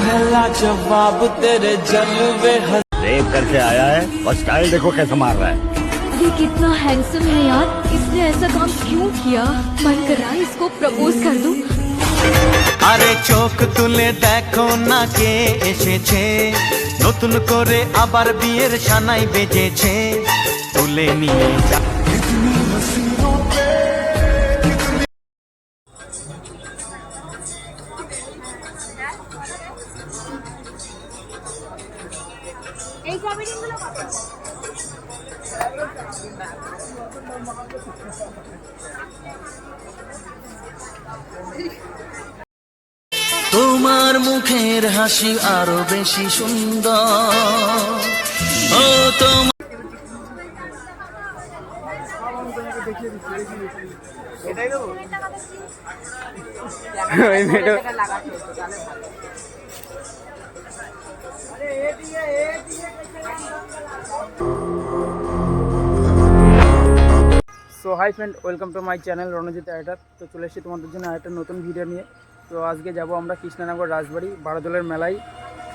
पहला जवाब तेरे जलवे रेप करके आया है और स्टाइल देखो कैसे मार रहा है। ये कितना हैंडसम है यार, इसने ऐसा काम क्यों किया? मन कर रहा है इसको प्रपोज कर दूं। আরে চোখ তুলে দেখো না কে এসেছে, নতুন করে আবার বিয়ের সানাই বেজেছে, তুলে নিয়ে যা। তোমার মুখের হাসি আরো বেশি সুন্দর। ও তোমার so hi friend, welcome to my channel Ranjit writer. তো চলে এসেছি তোমাদের জন্য একটা নতুন ভিডিও নিয়ে। তো আজকে যাব আমরা কৃষ্ণনগর রাজবাড়ি বারোদলের মেলায়।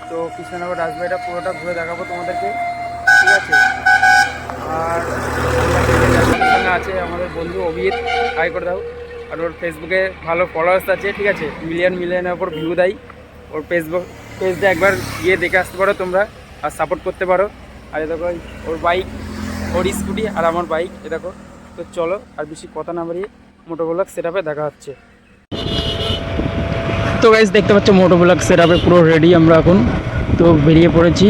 তো কৃষ্ণনগর রাজবাড়িটা পুরোটা ঘুরে দেখাবো তোমাদেরকে, ঠিক আছে। আর সঙ্গে আছে আমাদের বন্ধু অভিজিৎ, হাই করে দাও। আর ওর ফেসবুকে ভালো ফলোয়ার্স আছে, ঠিক আছে, মিলিয়নের ওপর ভিউ দেয়। ওর পেজটা একবার গিয়ে দেখে আসতে পারো তোমরা, আর সাপোর্ট করতে পারো। আর এ দেখো ওর বাইক, ওর স্কুটি আর আমার বাইক, এ দেখো। তো চলো আর বেশি কথা না বাড়িয়ে মোটোব্লগ সেটআপে দেখা হচ্ছে। তো গাইস দেখতে পাচ্ছ মোটোব্লগ সেটআপে পুরো রেডি আমরা এখন। তো বেরিয়ে পড়েছি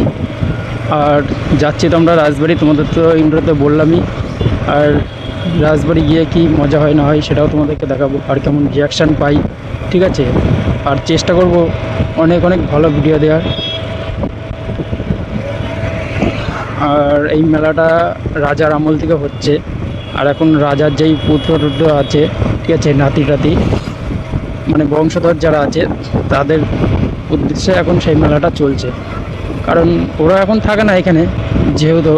আর যাচ্ছি তো আমরা রাজবাড়ি। তোমাদের তো ইন্ট্রোতে বললামই, আর রাজবাড়ি গিয়ে কি মজা হয় না হয় সেটাও তোমাদেরকে দেখাবো, আর কেমন রিয়াকশান পাই, ঠিক আছে। আর চেষ্টা করব অনেক অনেক ভালো ভিডিও দেওয়ার। আর এই মেলাটা রাজার আমল থেকে হচ্ছে, আর এখন রাজার যেই পুত্র আছে, ঠিক আছে, নাতি টাতি মানে বংশধর যারা আছে তাদের উদ্দেশ্যে এখন সেই মেলাটা চলছে। কারণ ওরা এখন থাকে না এখানে যেহেতু,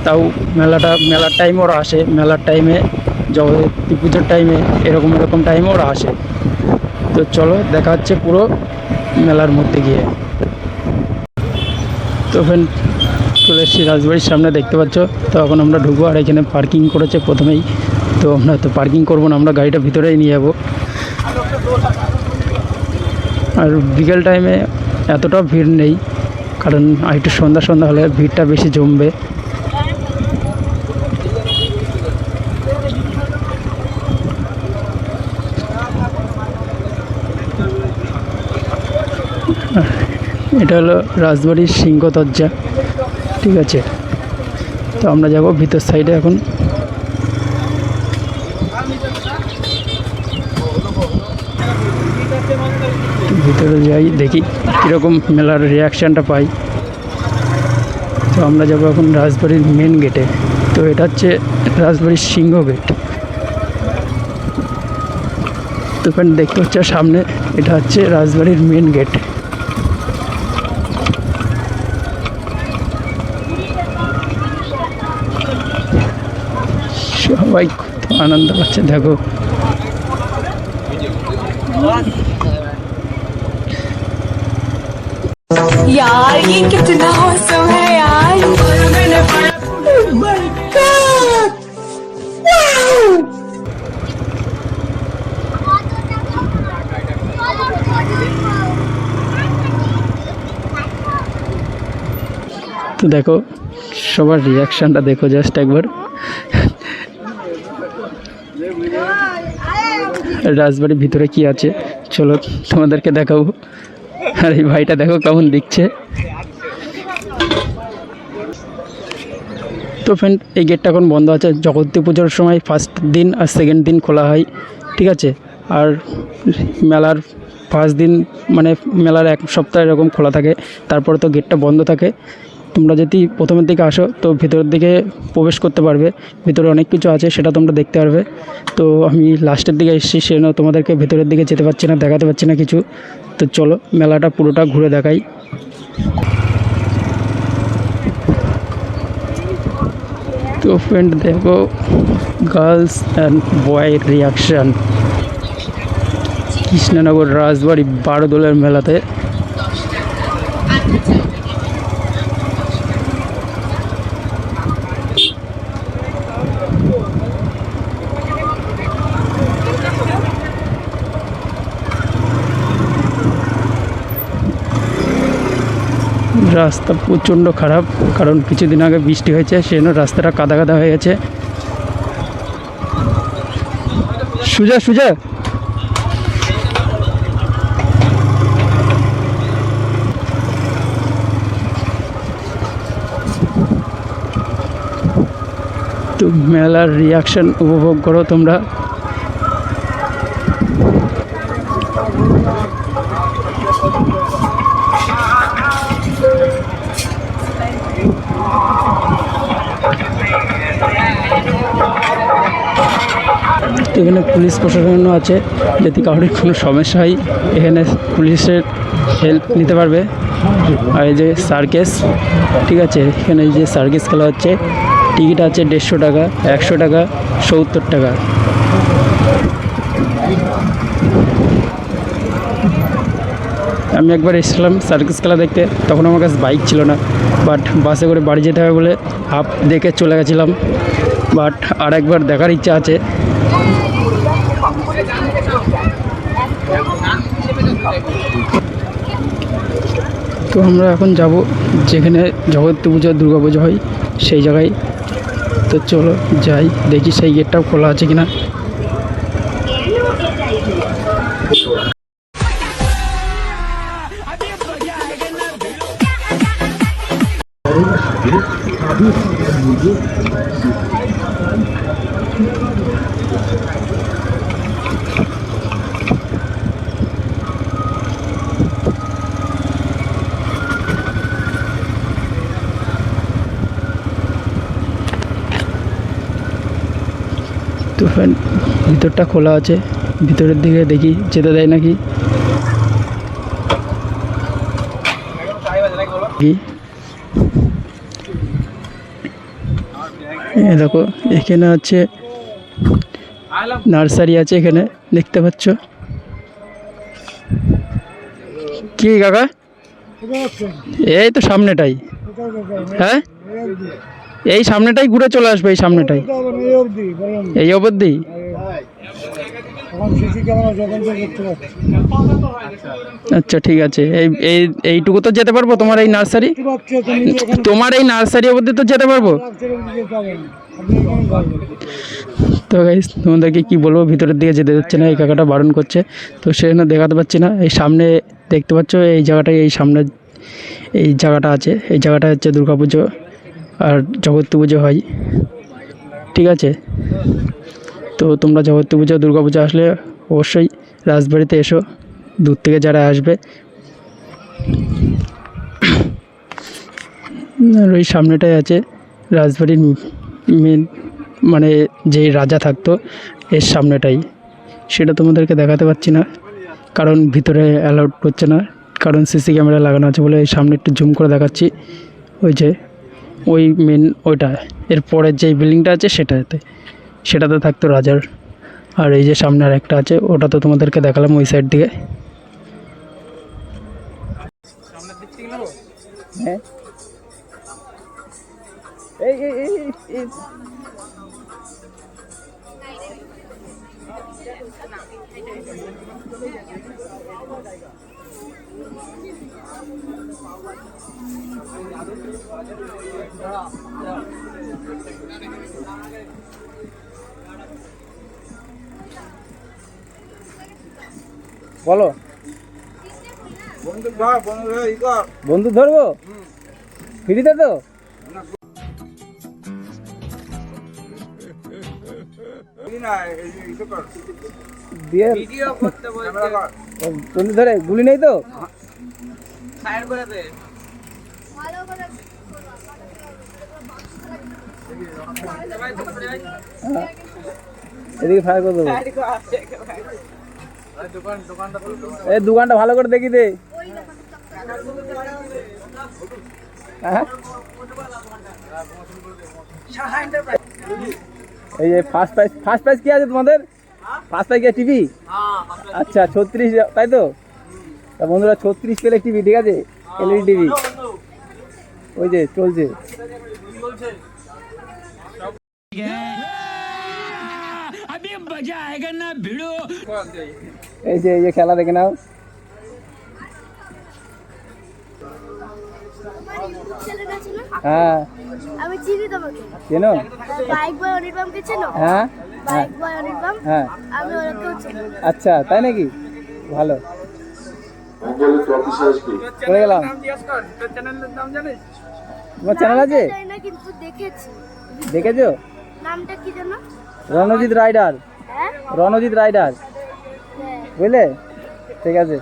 তাও মেলার টাইমে ওরা আসে। মেলার টাইমে, জগদ্ধাত্রী পুজোর টাইমে, এরকম টাইমে ওরা আসে। তো চলো দেখা হচ্ছে পুরো মেলার মধ্যে গিয়ে। তো ফ্রেন্ড চলে এসেছি রাজবাড়ির সামনে, দেখতে পাচ্ছ। তো এখন আমরা ঢুকবো, আর এখানে পার্কিং করেছে প্রথমেই। তো আমরা তো পার্কিং করবো না, আমরা গাড়িটা ভিতরেই নিয়ে যাবো। আর বিকেল টাইমে এতটা ভিড় নেই, কারণ একটু সন্ধ্যা হলে ভিড়টা বেশি জমবে। এটা হলো রাজবাড়ির সিংহ দরজা, ঠিক আছে। তো আমরা যাব ভিতর সাইডে এখন। ভিতরে যাই, দেখি কীরকম মেলার রিয়াকশানটা পাই। তো আমরা যাব এখন রাজবাড়ির মেন গেটে। তো এটা হচ্ছে রাজবাড়ির সিংহ গেট। তো এখানে দেখতে হচ্ছে সামনে, এটা হচ্ছে রাজবাড়ির মেন গেট। সবাই খুব আনন্দ পাচ্ছে, দেখো। यार ये कितना औसम है यार। তো দেখো সবার রিয়াকশানটা দেখো জাস্ট একবার। রাজবাড়ির ভিতরে কি আছে চলো তোমাদেরকে দেখাবো। আর এই ভাইটা দেখো কেমন দিচ্ছে। তো ফ্রেন্ড এই গেটটা এখন বন্ধ আছে, জগদ্ধাত্রী পুজোর সময় ফার্স্ট দিন আর সেকেন্ড দিন খোলা হয়, ঠিক আছে। আর মেলার ফার্স্ট দিন মানে মেলার এক সপ্তাহ এরকম খোলা থাকে, তারপরে তো গেটটা বন্ধ থাকে। তোমরা যদি প্রথমের দিকে আসো তো ভিতরের দিকে প্রবেশ করতে পারবে, ভিতরে অনেক কিছু আছে সেটা তোমরা দেখতে পারবে। তো আমি লাস্টের দিকে এসেছি সেজন্য তোমাদেরকে ভেতরের দিকে যেতে পারছি না, দেখাতে পারছি না কিছু। তো চলো মেলাটা পুরোটা ঘুরে দেখাই। তো ফ্রেন্ড দেখো girls and boy reaction Krishnanagar Rajbari বারোদলের মেলাতে। রাস্তা প্রচণ্ড খারাপ, কারণ কিছুদিন আগে বৃষ্টি হয়েছে, সেজন্য রাস্তাটা কাদা কাদা হয়ে গেছে। সুজা সুজা তো মেলার রিয়াকশন উপভোগ করো তোমরা। এখানে পুলিশ প্রশাসনও আছে, যদি কারোর কোনো সমস্যা হয় এখানে পুলিশের হেল্প নিতে পারবে। আর এই যে সার্কেস, ঠিক আছে, এখানে এই যে সার্কেস খেলা হচ্ছে, টিকিট আছে 150 টাকা, 100 টাকা, 70 টাকা। আমি একবার এসেছিলাম সার্কাস খেলা দেখতে, তখন আমার কাছে বাইক ছিল না, বাট বাসে করে বাড়ি যেতে হবে বলে হাফ দেখে চলে গেছিলাম, বাট আর একবার দেখার ইচ্ছা আছে। তো আমরা এখন যাব যেখানে জগদ্ধাত্রী পুজো দুর্গা পুজো হয় সেই জায়গায়। তো চলো যাই, দেখি সেই গেটটাও খোলা আছে কিনা। তো ফ্রেন্ড, ভিতরটা খোলা আছে, ভিতরের দিকে দেখি যেতে দেয় নাকি। দেখো এখানে আছে নার্সারি আছে, এখানে দেখতে পাচ্ছ। কি কাকা? এই তো সামনেটাই। হ্যাঁ, এই সামনেটাই ঘুরে চলে আসবে, এই সামনেটাই, এই অবধি। আচ্ছা ঠিক আছে, এইটুকু তো যেতে পারবো তোমার এই নার্সারি, তোমার এই নার্সারি অবধি তো যেতে পারবো। তো গাইস তোমাদেরকে কি বলবো, ভিতরের দিকে যেতে যাচ্ছে না, এই কাকাটা বারণ করছে, তো সেজন্য দেখাতে পাচ্ছি না। এই সামনে দেখতে পাচ্ছ এই জায়গাটায়, এই সামনে এই জায়গাটা আছে, এই জায়গাটা হচ্ছে দুর্গা পুজো আর জগদ্ধাত্রী পুজো হয়, ঠিক আছে। তো তোমরা জগদ্ধাত্রী পুজো দুর্গা পুজো আসলে অবশ্যই রাজবাড়িতে এসো, দূর থেকে যারা আসবে। আর ওই সামনেটাই আছে রাজবাড়ির মেন, মানে যেই রাজা থাকতো এর সামনেটাই, সেটা তোমাদেরকে দেখাতে পারছি না কারণ ভিতরে অ্যালাউড করছে না, কারণ সিসি ক্যামেরা লাগানো আছে বলে। এই সামনে একটু জুম করে দেখাচ্ছি, ওই যে ওই মেন ওইটা, এর পরের যেই বিল্ডিংটা আছে সেটাতে থাকতো রাজার। আর এই যে সামনে আর একটা আছে, ওটা তো তোমাদেরকে দেখালাম ওই সাইড দিকে। হ্যাঁ, বলো বন্ধু ধরবো ফ্রিতে তো। দিয়ে বন্ধু ধরে গুলি নেই তো, এদিকে ফায়ার করে দেবো। এই দোকানটা ভালো করে দেখি দে। এই যে ফার্স্ট প্রাইজ কি আছে তোমাদের? ফার্স্ট প্রাইজ কি টিভি? আচ্ছা 36, তাই তো? তা বন্ধুরা 36 পেলে টিভি, ঠিক আছে। এলইডি টিভি ওই যে চলছে। এই যে খেলা দেখে নাও। হ্যাঁ আমি চিনি তোমাকে। চেনো? বাইক বয় অনির্বাণকে চেনো? হ্যাঁ বাইক বয় অনির্বাণ, হ্যাঁ। আমি ওনাকেও চিনি। আচ্ছা তাই নাকি? ভালো চলে গেলাম। তোমার চ্যানেল আছে? জানি না কিন্তু দেখেছি। দেখেছো? নামটা কি জানো? রণজিৎ রাইডার। হ্যাঁ রণজিৎ রাইডার হ্যাঁ। বুঝলে? ঠিক আছে।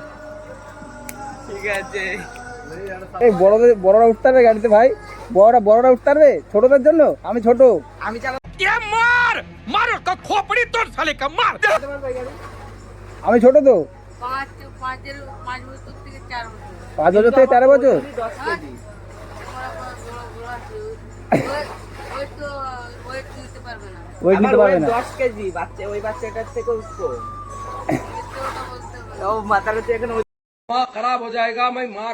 এই বড়রা উঠতে পারবে গাড়িতে ভাই? বড়রা উঠতে পারবে? ছোটদের জন্য? আমি ছোট। আমি ছোট তো। 5 বছর থেকে 13 বছর। ওই নিতে পারবে না। 10 কেজি বাচ্চা, ওই বাচ্চাটার থেকে উঠবো ও মাথার হচ্ছে এখন माँ खराब हो जाएगा। मैं माँ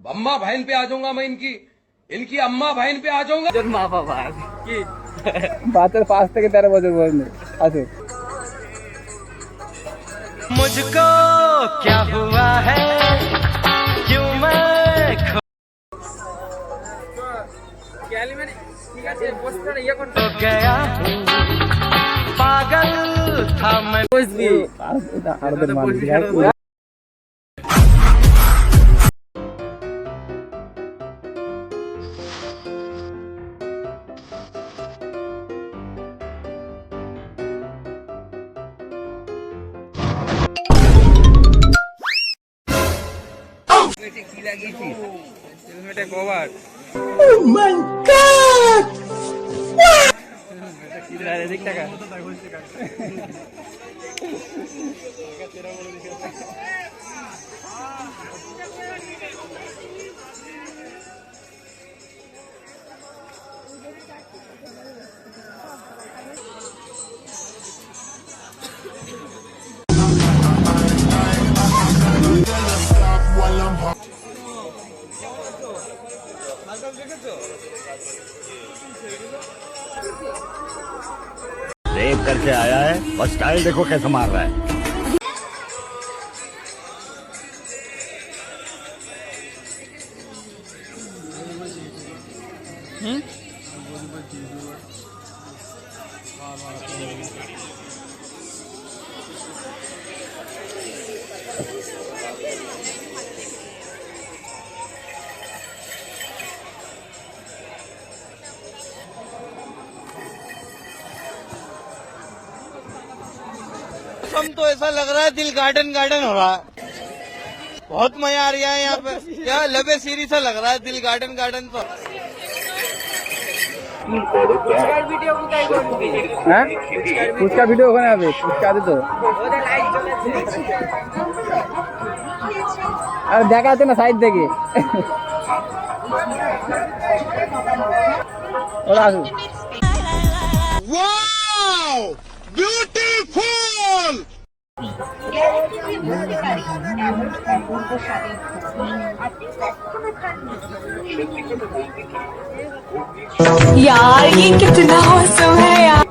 अम्मा बहन पे आ जाऊंगा। मैं इनकी अम्मा बहन पे आ जाऊंगा। মা বাবা কি বাচ্চার 5 থেকে 13 বছর বয়স নেই। আসো। मुझको क्या हुआ है क्यों मैं खो गया हूँ पागल था मैं আরদের মানুষ কি লাগিয়েছি হেলমেটে কভার। এদিক টাকা रेप करके आया है और स्टाइल देखो कैसे मार रहा है। मौसम तो ऐसा लग रहा है दिल गार्डन गार्डन हो रहा है। बहुत मजा आ रहा है यहाँ पे। क्या लबे सीरी सा लग रहा है दिल गार्डन गार्डन तो। ভিডিও কোথায় করবি? হ্যাঁ ফুচকা ভিডিও ওখানে হবে। ফুচকা আছে তো। ওদের লাইট জ্বলেছে। আর দেখা যাচ্ছে না সাইড থেকে। ওরা আসুন। यार ये कितना औसम है यार।